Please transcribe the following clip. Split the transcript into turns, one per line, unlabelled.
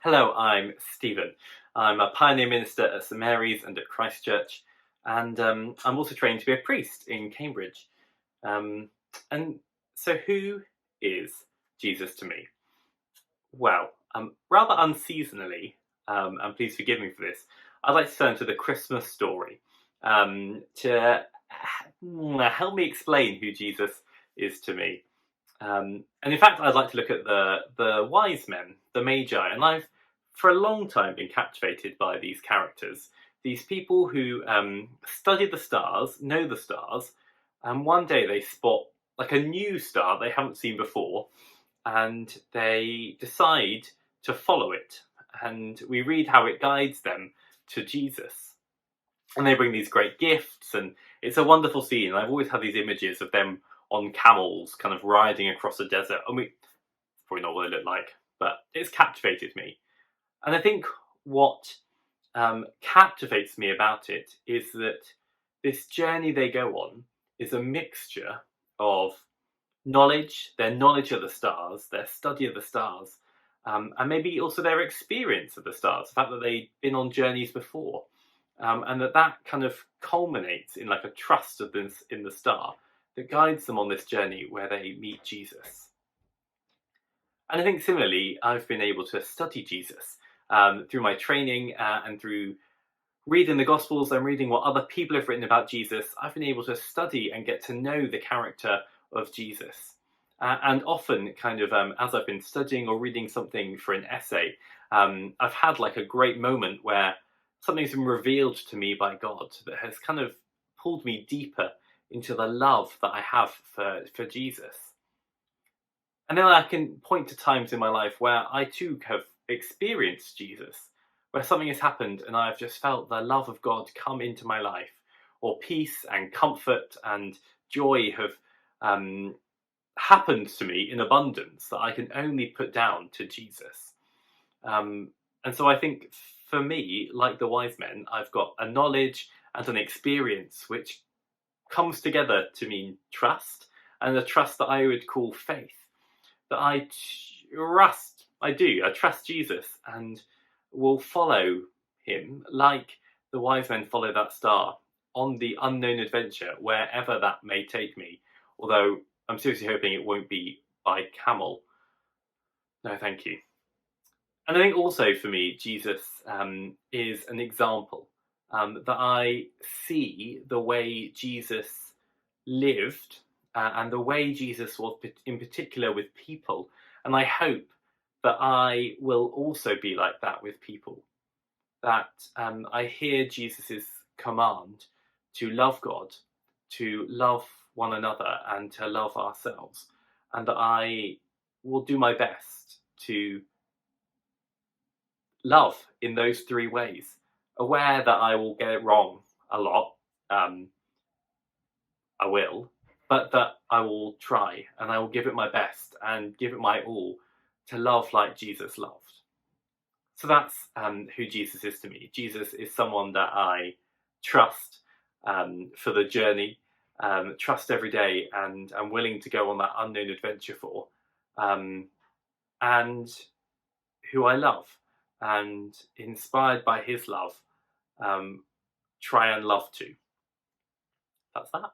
Hello, I'm Stephen. I'm a pioneer minister at St Mary's and at Christ Church, and I'm also trained to be a priest in Cambridge. Um, and so, who is Jesus to me? Well, rather unseasonally, and please forgive me for this, I'd like to turn to the Christmas story to help me explain who Jesus is to me. And in fact, I'd like to look at the wise men, the magi, and I've for a long time been captivated by these characters, these people who study the stars, know the stars, and one day they spot like a new star they haven't seen before, and they decide to follow it. And we read how it guides them to Jesus. And they bring these great gifts, and it's a wonderful scene. And I've always had these images of them on camels, kind of riding across a desert. And we probably not what they look like, but it's captivated me. And I think what captivates me about it is that this journey they go on is a mixture of knowledge, their knowledge of the stars, their study of the stars, and maybe also their experience of the stars, the fact that they've been on journeys before, and that kind of culminates in like a trust of this in the star that guides them on this journey where they meet Jesus. And I think similarly, I've been able to study Jesus through my training and through reading the Gospels and reading what other people have written about Jesus. I've been able to study and get to know the character of Jesus. And often, kind of as I've been studying or reading something for an essay, I've had like a great moment where something's been revealed to me by God that has kind of pulled me deeper into the love that I have for Jesus. And then I can point to times in my life where I too have experienced Jesus, where something has happened and I've just felt the love of God come into my life, or peace and comfort and joy have happened to me in abundance that I can only put down to Jesus. And so I think for me, like the wise men, I've got a knowledge and an experience which comes together to mean trust, and a trust that I would call faith. That I trust Jesus and will follow him like the wise men follow that star on the unknown adventure, wherever that may take me. Although I'm seriously hoping it won't be by camel. No, thank you. And I think also for me, Jesus is an example that I see the way Jesus lived and the way Jesus was in particular with people. And I hope that I will also be like that with people. That I hear Jesus's command to love God, to love one another, and to love ourselves. And that I will do my best to love in those three ways, aware that I will get it wrong a lot. I will, but that I will try and I will give it my best and give it my all to love like Jesus loved. So that's who Jesus is to me. Jesus is someone that I trust for the journey, trust every day, and I'm willing to go on that unknown adventure for, and who I love, and inspired by his love, try and love too. That's that.